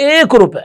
₹1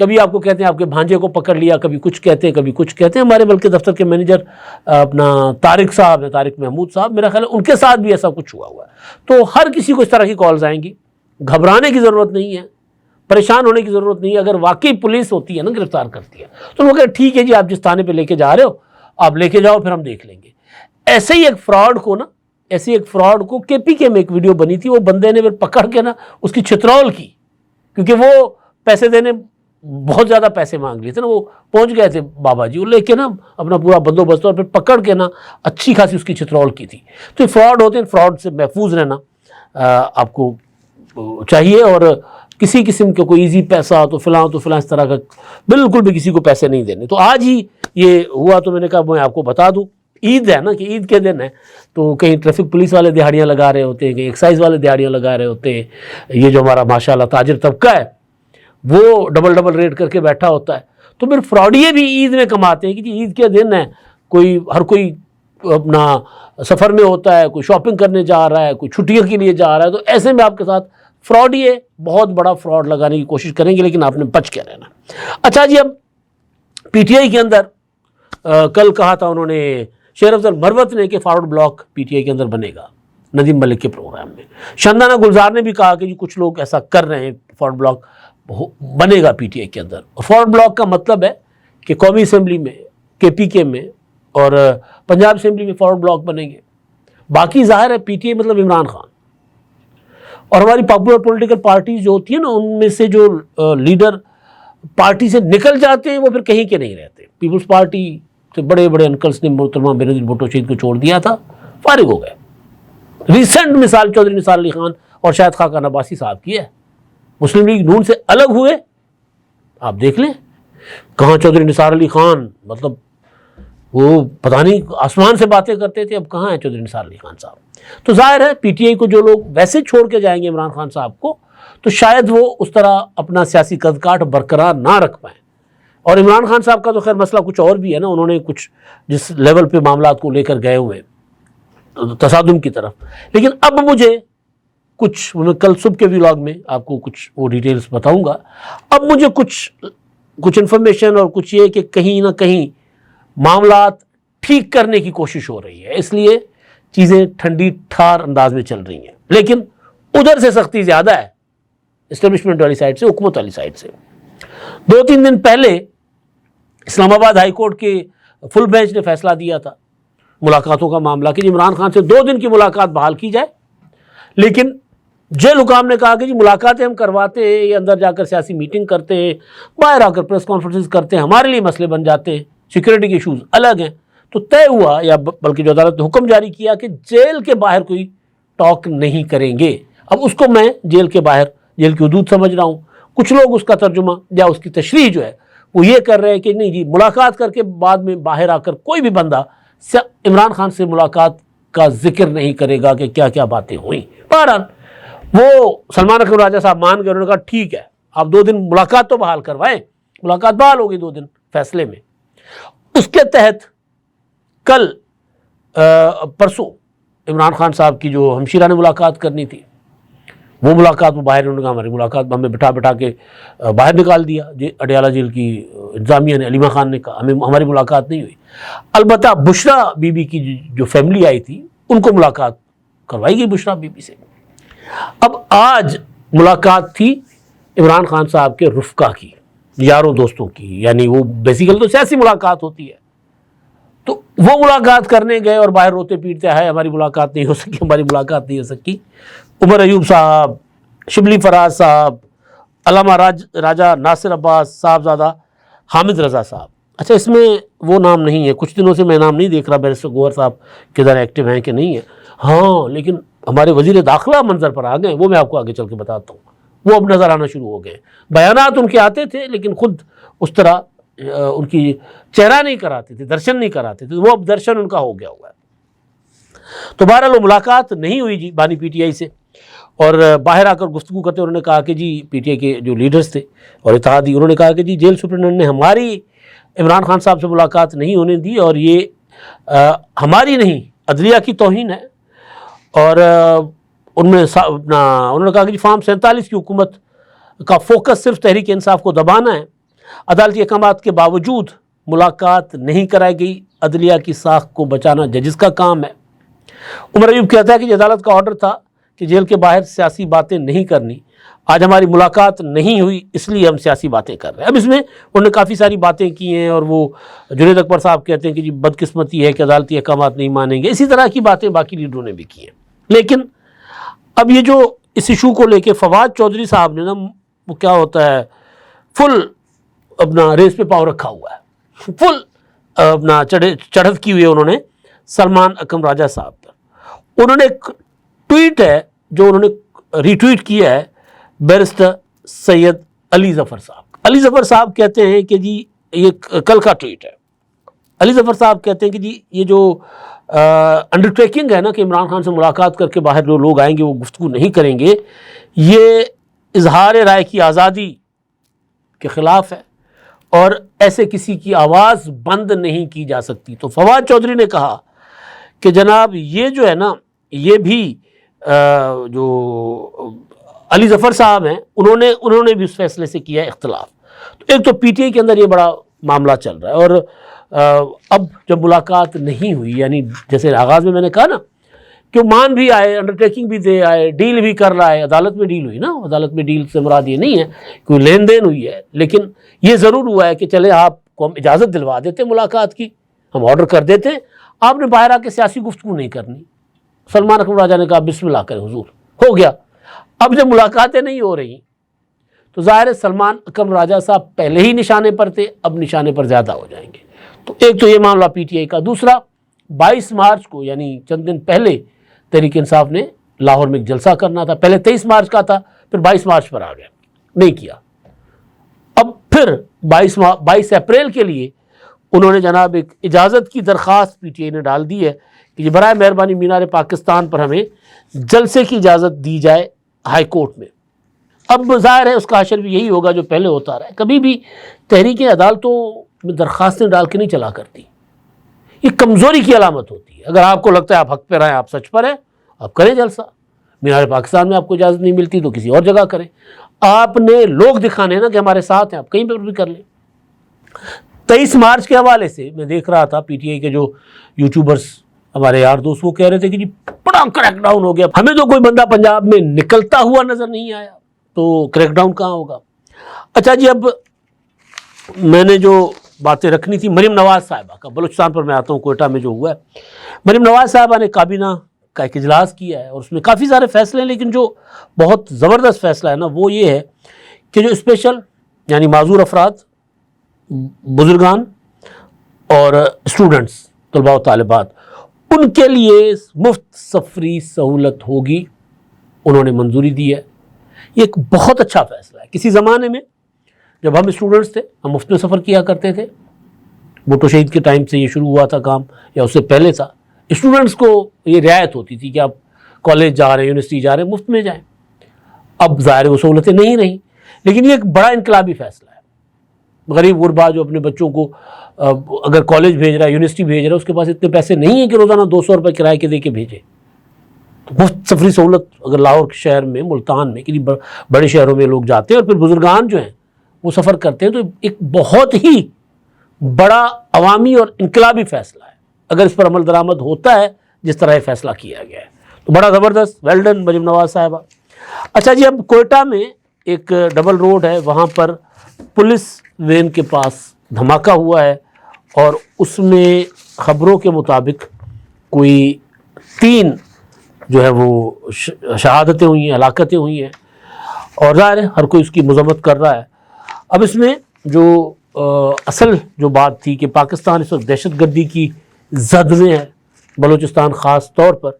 کبھی آپ کو کہتے ہیں آپ کے بھانجے کو پکڑ لیا، کبھی کچھ کہتے ہیں کبھی کچھ کہتے ہیں. ہمارے بلکہ دفتر کے مینیجر اپنا طارق صاحب ہیں، طارق محمود صاحب، میرا خیال ہے ان کے ساتھ بھی ایسا کچھ ہوا ہے. تو ہر کسی کو اس طرح کی کالز آئیں گی، گھبرانے کی ضرورت نہیں ہے، پریشان ہونے کی ضرورت نہیں ہے. اگر واقعی پولیس ہوتی ہے نا گرفتار کرتی ہے تو وہ کہتے ٹھیک ہے جی آپ جس تھانے پہ لے کے جا رہے ہو آپ لے کے جاؤ، پھر ہم دیکھ لیں گے. ایسے ہی ایک فراڈ کو کے پی کے میں ایک ویڈیو بنی تھی، وہ بندے نے پھر پکڑ کے نا اس کی چھترول کی، کیونکہ وہ پیسے دینے بہت زیادہ پیسے مانگ لیے تھے نا، وہ پہنچ گئے تھے بابا جی، وہ لے کے نا اپنا پورا بندوبست اور پھر پکڑ کے نا اچھی خاصی اس کی چھترول کی تھی. تو یہ فراڈ ہوتے ہیں، فراڈ سے محفوظ رہنا آپ کو چاہیے. اور کسی قسم کے کوئی ایزی پیسہ تو فلاں اس طرح کا بالکل بھی کسی کو پیسے نہیں دینے. تو آج ہی یہ ہوا تو میں نے کہا میں آپ کو بتا دوں. عید ہے نا، کہ عید کے دن ہے تو کہیں ٹریفک پولیس والے دہاڑیاں لگا رہے ہوتے ہیں، کہیں ایکسائز والے دہاڑیاں لگا رہے ہوتے ہیں. یہ جو ہمارا ماشاءاللہ تاجر طبقہ ہے وہ ڈبل ریٹ کر کے بیٹھا ہوتا ہے. تو پھر فراڈیے بھی عید میں کماتے ہیں کہ جی عید کے دن ہے، ہر کوئی اپنا سفر میں ہوتا ہے، کوئی شاپنگ کرنے جا رہا ہے، کوئی چھٹیوں کے لیے جا رہا ہے. تو ایسے میں آپ کے ساتھ فراڈیے بہت بڑا فراڈ لگانے کی کوشش کریں گے، لیکن آپ نے بچ کے رہنا. اچھا جی، اب پی ٹی آئی کے اندر کل کہا تھا انہوں نے، شیر افضل مروت نے، کہ forward block P T I کے اندر بنے گا ندیم ملک کے پروگرام میں. شندانہ گلزار نے بھی کہا کہ جی کچھ لوگ ایسا کر رہے ہیں، فارورڈ بلاک بنے گا پی ٹی آئی کے اندر. فارورڈ بلاک کا مطلب ہے کہ قومی اسمبلی میں، کے پی کے میں اور پنجاب اسمبلی میں فارورڈ بلاک بنیں گے. باقی ظاہر ہے پی ٹی آئی مطلب عمران خان، اور ہماری پاپولر پولیٹیکل پارٹیز جو ہوتی ہیں نا، ان میں سے جو لیڈر پارٹی سے نکل جاتے ہیں وہ پھر کہیں کے نہیں رہتے. پیپلز پارٹی سے بڑے انکلس نے محترمہ بینظیر بھٹو شہید کو چھوڑ دیا تھا، فارغ ہو گئے. ریسنٹ مثال چودھری نثار علی خان اور شاہد خاقان عباسی صاحب کی ہے. مسلم لیگ نون سے الگ ہوئے، آپ دیکھ لیں کہاں چودھری نثار علی خان، مطلب وہ پتہ نہیں آسمان سے باتیں کرتے تھے، اب کہاں ہیں چودھری نثار علی خان صاحب. تو ظاہر ہے پی ٹی آئی کو جو لوگ ویسے چھوڑ کے جائیں گے عمران خان صاحب کو، تو شاید وہ اس طرح اپنا سیاسی قد کاٹ برقرار نہ رکھ پائیں. اور عمران خان صاحب کا تو خیر مسئلہ کچھ اور بھی ہے نا، انہوں نے کچھ جس لیول پہ معاملات کو لے کر گئے ہوئے تصادم کی طرف. لیکن اب مجھے میں کل صبح کے ولاگ میں آپ کو کچھ وہ ڈیٹیلز بتاؤں گا. اب مجھے کچھ انفارمیشن اور کچھ یہ کہ کہیں نہ کہیں معاملات ٹھیک کرنے کی کوشش ہو رہی ہے، اس لیے چیزیں ٹھنڈی ٹھار انداز میں چل رہی ہیں. لیکن ادھر سے سختی زیادہ ہے، اسٹیبلشمنٹ والی سائڈ سے، حکومت والی سائڈ سے. 2-3 دن پہلے اسلام آباد ہائی کورٹ کے فل بینچ نے فیصلہ دیا تھا ملاقاتوں کا معاملہ کہ عمران خان سے 2 دن کی ملاقات بحال کی جائے. لیکن جیل حکام نے کہا کہ جی ملاقاتیں ہم کرواتے ہیں، یہ اندر جا کر سیاسی میٹنگ کرتے ہیں، باہر آ کر پریس کانفرنسز کرتے ہیں، ہمارے لیے مسئلے بن جاتے ہیں، سیکورٹی کے ایشوز الگ ہیں. تو طے ہوا، یا بلکہ جو عدالت نے حکم جاری کیا کہ جیل کے باہر کوئی ٹاک نہیں کریں گے. اب اس کو میں جیل کے باہر، جیل کی حدود سمجھ رہا ہوں. کچھ لوگ اس کا ترجمہ یا اس کی تشریح جو ہے وہ یہ کر رہے ہیں کہ نہیں جی ملاقات کر کے بعد میں باہر آ کر کوئی بھی بندہ عمران خان سے ملاقات کا ذکر نہیں کرے گا کہ کیا کیا باتیں ہوئیں. بہرحال وہ سلمان اکرم راجہ صاحب مان گئے، انہوں نے کہا ٹھیک ہے آپ 2 دن ملاقات تو بحال کروائیں. ملاقات بحال ہوگی 2 دن فیصلے میں. اس کے تحت کل پرسوں عمران خان صاحب کی جو ہمشیرہ نے ملاقات کرنی تھی، وہ ملاقات وہ باہر، انہوں نے کہا ہماری ملاقات ہمیں بٹھا کے باہر نکال دیا. اڈیالہ جیل کی انتظامیہ نے، علیمہ خان نے کہا ہماری ملاقات نہیں ہوئی. البتہ بشرا بی بی کی جو فیملی آئی تھی ان کو ملاقات کروائی گئی بشرا بی بی سے. اب آج ملاقات تھی عمران خان صاحب کے رفقا کی، یاروں دوستوں کی، یعنی وہ بیسیکل تو سیاسی ملاقات ہوتی ہے. تو وہ ملاقات کرنے گئے اور باہر روتے پیٹتے آئے ہماری ملاقات نہیں ہو سکی، ہماری ملاقات نہیں ہو سکی. عمر ایوب صاحب، شبلی فراز صاحب، علامہ راجہ ناصر عباس صاحبزادہ، حامد رضا صاحب. اچھا اس میں وہ نام نہیں ہے، کچھ دنوں سے میں نام نہیں دیکھ رہا بیرسٹر گوہر صاحب کدھر ایکٹیو ہیں کہ نہیں ہے. ہاں لیکن ہمارے وزیر داخلہ منظر پر آ گئے، وہ میں آپ کو آگے چل کے بتاتا ہوں. وہ اب نظر آنا شروع ہو گئے. بیانات ان کے آتے تھے لیکن خود اس طرح ان کی چہرہ نہیں کراتے تھے، درشن نہیں کراتے تھے. وہ اب درشن ان کا ہو گیا ہوا ہے. تو بہرحال وہ ملاقات نہیں ہوئی جی بانی پی ٹی آئی سے. اور باہر آ کر گفتگو کرتے انہوں نے کہا کہ جی پی ٹی آئی کے جو لیڈرز تھے اور اتحادی، انہوں نے کہا کہ جی جیل سپرنٹنڈنٹ نے ہماری عمران خان صاحب سے ملاقات نہیں ہونے دی، اور یہ ہماری نہیں عدلیہ کی توہین ہے. اور انہوں نے کہا کہ جی فارم 47 کی حکومت کا فوکس صرف تحریک انصاف کو دبانا ہے عدالتی احکامات کے باوجود ملاقات نہیں کرائی گئی، عدلیہ کی ساکھ کو بچانا ججز کا کام ہے۔ عمر ایوب کہتا ہے کہ یہ عدالت کا آرڈر تھا کہ جیل کے باہر سیاسی باتیں نہیں کرنی، آج ہماری ملاقات نہیں ہوئی اس لیے ہم سیاسی باتیں کر رہے ہیں۔ اب اس میں انہوں نے کافی ساری باتیں کی ہیں، اور وہ جنید اکبر صاحب کہتے ہیں کہ جی بدقسمتی ہے کہ عدالتی احکامات نہیں مانیں گے، اسی طرح کی باتیں باقی لیڈروں نے بھی کی ہیں۔ لیکن اب یہ جو اس ایشو کو لے کے فواد چودھری صاحب نے نا، وہ کیا ہوتا ہے، فل اپنا ریس پہ پاؤں رکھا ہوا ہے، فل اپنا چڑھت کی ہوئی ہے انہوں نے سلمان اکرم راجہ صاحب پر۔ انہوں نے ایک ٹویٹ ہے جو انہوں نے ری ٹویٹ کیا ہے بیرسٹر سید علی ظفر صاحب۔ علی ظفر صاحب کہتے ہیں کہ جی، یہ کل کا ٹویٹ ہے، علی ظفر صاحب کہتے ہیں کہ جی یہ جو انڈر ٹیکنگ ہے نا کہ عمران خان سے ملاقات کر کے باہر جو لوگ آئیں گے وہ گفتگو نہیں کریں گے، یہ اظہار رائے کی آزادی کے خلاف ہے اور ایسے کسی کی آواز بند نہیں کی جا سکتی۔ تو فواد چودھری نے کہا کہ جناب یہ جو ہے نا، یہ بھی جو علی ظفر صاحب ہیں انہوں نے بھی اس فیصلے سے کیا ہے اختلاف۔ تو ایک تو پی ٹی آئی کے اندر یہ بڑا معاملہ چل رہا ہے، اور اب جب ملاقات نہیں ہوئی، یعنی جیسے آغاز میں نے کہا نا کہ وہ مان بھی آئے، انڈر ٹیکنگ بھی دے آئے، ڈیل بھی کر رہا ہے، عدالت میں ڈیل ہوئی نا، عدالت میں ڈیل سے مراد یہ نہیں ہے کہ لین دین ہوئی ہے، لیکن یہ ضرور ہوا ہے کہ چلے آپ کو ہم اجازت دلوا دیتے ملاقات کی، ہم آرڈر کر دیتے، آپ نے باہر آ کے سیاسی گفتگو نہیں کرنی۔ سلمان اکرم راجہ نے کہا بسم اللہ کریں حضور، ہو گیا۔ اب جب ملاقاتیں نہیں ہو رہی تو ظاہر ہے سلمان اکرم راجہ صاحب پہلے ہی نشانے پر تھے، اب نشانے پر زیادہ ہو جائیں گے۔ تو ایک تو یہ معاملہ پی ٹی آئی کا۔ دوسرا، 22 مارچ کو یعنی چند دن پہلے تحریک انصاف نے لاہور میں ایک جلسہ کرنا تھا، پہلے 23 مارچ کا تھا، پھر 22 مارچ پر آ گیا، نہیں کیا۔ اب پھر 22 اپریل کے لیے انہوں نے جناب ایک اجازت کی درخواست پی ٹی آئی نے ڈال دی ہے کہ یہ برائے مہربانی مینار پاکستان پر ہمیں جلسے کی اجازت دی جائے ہائی کورٹ میں۔ اب ظاہر ہے اس کا حشر بھی یہی ہوگا جو پہلے ہوتا رہا ہے، کبھی بھی تحریکیں عدالتوں میں درخواستیں ڈال کے نہیں چلا کرتی، یہ کمزوری کی علامت ہوتی ہے۔ اگر آپ کو لگتا ہے آپ حق پہ رہیں، آپ سچ پر ہیں، آپ کریں جلسہ۔ مینار پاکستان میں آپ کو اجازت نہیں ملتی تو کسی اور جگہ کریں، آپ نے لوگ دکھانے نا کہ ہمارے ساتھ ہیں، آپ کہیں پر بھی کر لیں۔ 23 مارچ کے حوالے سے میں دیکھ رہا تھا پی ٹی آئی کے جو یوٹیوبرز ہمارے یار دوست وہ کہہ رہے تھے کہ جی بڑا کریک ڈاؤن ہو گیا، ہمیں تو کوئی بندہ پنجاب میں نکلتا ہوا نظر نہیں آیا، تو کریک ڈاؤن کہاں ہوگا۔ اچھا جی، اب میں نے جو باتیں رکھنی تھی مریم نواز صاحبہ کا، بلوچستان پر میں آتا ہوں، کوئٹہ میں جو ہوا ہے، مریم نواز صاحبہ نے کابینہ کا ایک اجلاس کیا ہے اور اس میں کافی سارے فیصلے ہیں، لیکن جو بہت زبردست فیصلہ ہے نا وہ یہ ہے کہ جو اسپیشل یعنی معذور افراد، بزرگان اور اسٹوڈنٹس، طلباء و طالبات، ان کے لیے مفت سفری سہولت ہوگی، انہوں نے منظوری دی ہے۔ یہ ایک بہت اچھا فیصلہ ہے۔ کسی زمانے میں جب ہم اسٹوڈنٹس تھے ہم مفت میں سفر کیا کرتے تھے، بھٹو شہید کے ٹائم سے یہ شروع ہوا تھا کام، یا اس سے پہلے تھا، اسٹوڈنٹس کو یہ رعایت ہوتی تھی کہ آپ کالج جا رہے ہیں، یونیورسٹی جا رہے ہیں، مفت میں جائیں۔ اب ظاہر وہ سہولتیں نہیں رہیں، لیکن یہ ایک بڑا انقلابی فیصلہ ہے۔ غریب غربا جو اپنے بچوں کو اگر کالج بھیج رہا ہے، یونیورسٹی بھیج رہا ہے، اس کے پاس اتنے پیسے نہیں ہیں کہ روزانہ 200 روپے کرائے کے دے کے بھیجے، تو مفت سفری سہولت اگر لاہور کے شہر میں، ملتان میں، کسی بڑے شہروں میں لوگ جاتے ہیں اور پھر بزرگان جو ہیں وہ سفر کرتے ہیں، تو ایک بہت ہی بڑا عوامی اور انقلابی فیصلہ ہے اگر اس پر عمل درآمد ہوتا ہے جس طرح یہ فیصلہ کیا گیا ہے، تو بڑا زبردست، ویل ڈن مریم نواز صاحبہ۔ اچھا جی، اب کوئٹہ میں ایک ڈبل روڈ ہے، وہاں پر پولیس وین کے پاس دھماکہ ہوا ہے اور اس میں خبروں کے مطابق کوئی 3 جو ہے وہ شہادتیں ہوئی ہیں، ہلاکتیں ہوئی ہیں، اور ظاہر ہے ہر کوئی اس کی مذمت کر رہا ہے۔ اب اس میں جو اصل جو بات تھی کہ پاکستان اس وقت دہشت گردی کی زد میں ہے، بلوچستان خاص طور پر،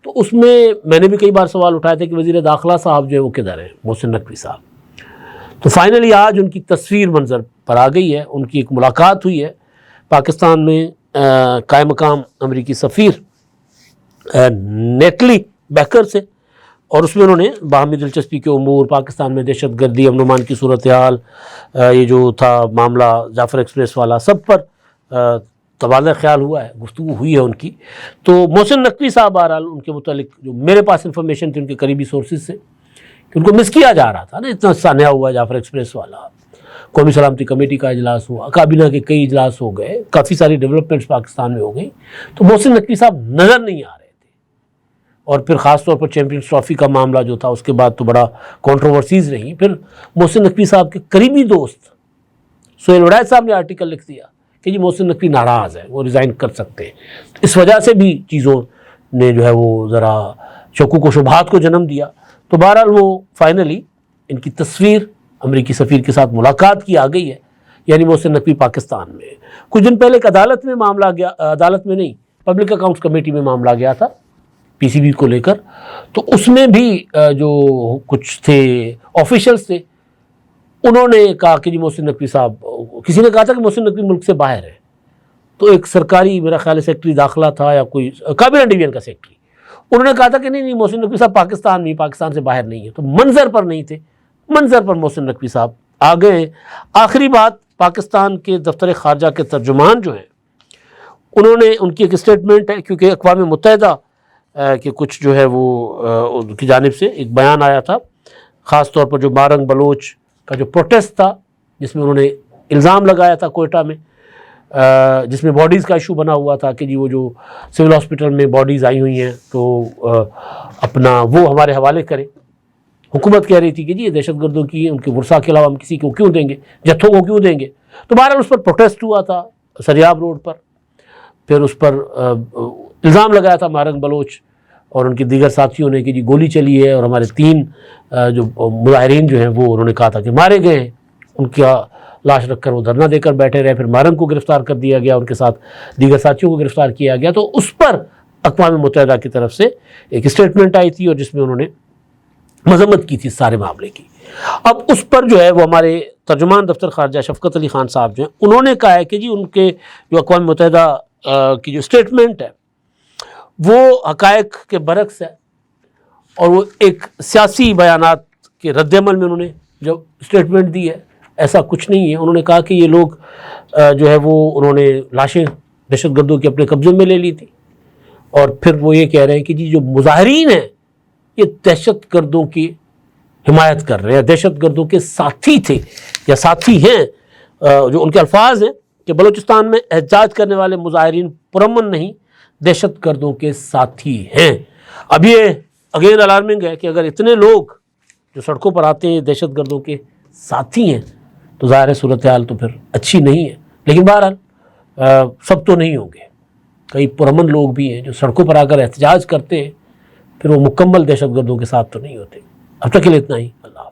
تو اس میں نے بھی کئی بار سوال اٹھایا تھا کہ وزیر داخلہ صاحب جو ہے وہ کدھر ہیں، محسن نقوی صاحب۔ تو فائنلی آج ان کی تصویر منظر پر آ گئی ہے، ان کی ایک ملاقات ہوئی ہے پاکستان میں قائم مقام امریکی سفیر نیٹلی بیکر سے، اور اس میں انہوں نے باہمی دلچسپی کے امور، پاکستان میں دہشت گردی، امن و امان کی صورتحال، یہ جو تھا معاملہ جعفر ایکسپریس والا، سب پر تبادلہ خیال ہوا ہے، گفتگو ہوئی ہے ان کی۔ تو محسن نقوی صاحب بہرحال ان کے متعلق جو میرے پاس انفارمیشن تھی ان کے قریبی سورسز سے کہ ان کو مس کیا جا رہا تھا نا، اتنا سانحہ ہوا ہے جعفر ایکسپریس والا، قومی سلامتی کمیٹی کا اجلاس ہوا، کابینہ کے کئی اجلاس ہو گئے، کافی ساری ڈیولپمنٹس پاکستان میں ہو گئی، تو محسن نقوی صاحب نظر نہیں آ رہے تھے۔ اور پھر خاص طور پر چیمپئنز ٹرافی کا معاملہ جو تھا، اس کے بعد تو بڑا کنٹروورسیز رہی۔ پھر محسن نقوی صاحب کے قریبی دوست سہیل وڑائچ صاحب نے آرٹیکل لکھ دیا کہ جی محسن نقوی ناراض ہے، وہ ریزائن کر سکتے ہیں۔ اس وجہ سے بھی چیزوں نے جو ہے وہ ذرا شکوک و شبہات کو جنم دیا۔ تو بہرحال وہ فائنلی ان کی تصویر امریکی سفیر کے ساتھ ملاقات کی آ گئی ہے، یعنی محسن نقوی پاکستان میں۔ کچھ دن پہلے ایک عدالت میں معاملہ گیا، عدالت میں نہیں، پبلک اکاؤنٹس کمیٹی میں معاملہ گیا تھا پی سی بی کو لے کر، تو اس میں بھی جو کچھ تھے آفیشلز تھے، انہوں نے کہا کہ جی محسن نقوی صاحب، کسی نے کہا تھا کہ محسن نقوی ملک سے باہر ہے، تو ایک سرکاری میرا خیال ہے سیکٹری داخلہ تھا یا کوئی کابینہ ڈویژن کا سیکٹری، انہوں نے کہا تھا کہ نہیں محسن نقوی صاحب پاکستان میں، پاکستان سے باہر نہیں ہے۔ تو منظر پر نہیں تھے، منظر پر محسن نقوی صاحب آ گئے۔ آخری بات پاکستان کے دفتر خارجہ کے ترجمان جو ہیں، انہوں نے، ان کی ایک اسٹیٹمنٹ ہے، کیونکہ اقوام متحدہ کے کچھ جو ہے وہ ان کی جانب سے ایک بیان آیا تھا، خاص طور پر جو مارنگ بلوچ کا جو پروٹیسٹ تھا، جس میں انہوں نے الزام لگایا تھا کوئٹہ میں، جس میں باڈیز کا ایشو بنا ہوا تھا کہ جی وہ جو سول ہاسپٹل میں باڈیز آئی ہوئی ہیں تو اپنا وہ ہمارے حوالے کریں۔ حکومت کہہ رہی تھی کہ جی یہ دہشت گردوں کی، ان کے ورثاء کے علاوہ ہم کسی کو کیوں دیں گے، جتھوں کو کیوں دیں گے۔ تو بہرحال اس پر پروٹیسٹ ہوا تھا سریاب روڈ پر، پھر اس پر الزام لگایا تھا مارنگ بلوچ اور ان کے دیگر ساتھیوں نے کہ جی گولی چلی ہے، اور ہمارے 3 جو مظاہرین جو ہیں وہ انہوں نے کہا تھا کہ مارے گئے ہیں، ان کا لاش رکھ کر وہ دھرنا دے کر بیٹھے رہے۔ پھر مارنگ کو گرفتار کر دیا گیا، ان کے ساتھ دیگر ساتھیوں کو گرفتار کیا گیا۔ تو اس پر اقوام متحدہ کی طرف سے ایک اسٹیٹمنٹ آئی تھی، اور جس میں انہوں نے مذمت کی تھی سارے معاملے کی۔ اب اس پر جو ہے وہ ہمارے ترجمان دفتر خارجہ شفقت علی خان صاحب جو ہیں، انہوں نے کہا ہے کہ جی ان کے جو اقوام متحدہ کی جو اسٹیٹمنٹ ہے وہ حقائق کے برعکس ہے، اور وہ ایک سیاسی بیانات کے رد عمل میں انہوں نے جو اسٹیٹمنٹ دی ہے، ایسا کچھ نہیں ہے۔ انہوں نے کہا کہ یہ لوگ جو ہے وہ انہوں نے لاشیں دہشت گردوں کے اپنے قبضے میں لے لی تھی، اور پھر وہ یہ کہہ رہے ہیں کہ جی جو مظاہرین ہیں یہ دہشت گردوں کی حمایت کر رہے ہیں، دہشت گردوں کے ساتھی تھے یا ساتھی ہیں۔ جو ان کے الفاظ ہیں کہ بلوچستان میں احتجاج کرنے والے مظاہرین پرامن نہیں، دہشت گردوں کے ساتھی ہیں۔ اب یہ اگین الارمنگ ہے کہ اگر اتنے لوگ جو سڑکوں پر آتے ہیں دہشت گردوں کے ساتھی ہیں تو ظاہر ہے صورتحال تو پھر اچھی نہیں ہے۔ لیکن بہرحال سب تو نہیں ہوں گے، کئی پرامن لوگ بھی ہیں جو سڑکوں پر آ کر احتجاج کرتے ہیں، پھر وہ مکمل دہشت گردوں کے ساتھ تو نہیں ہوتے۔ اب تک کے لیے اتنا ہی، اللہ حافظ۔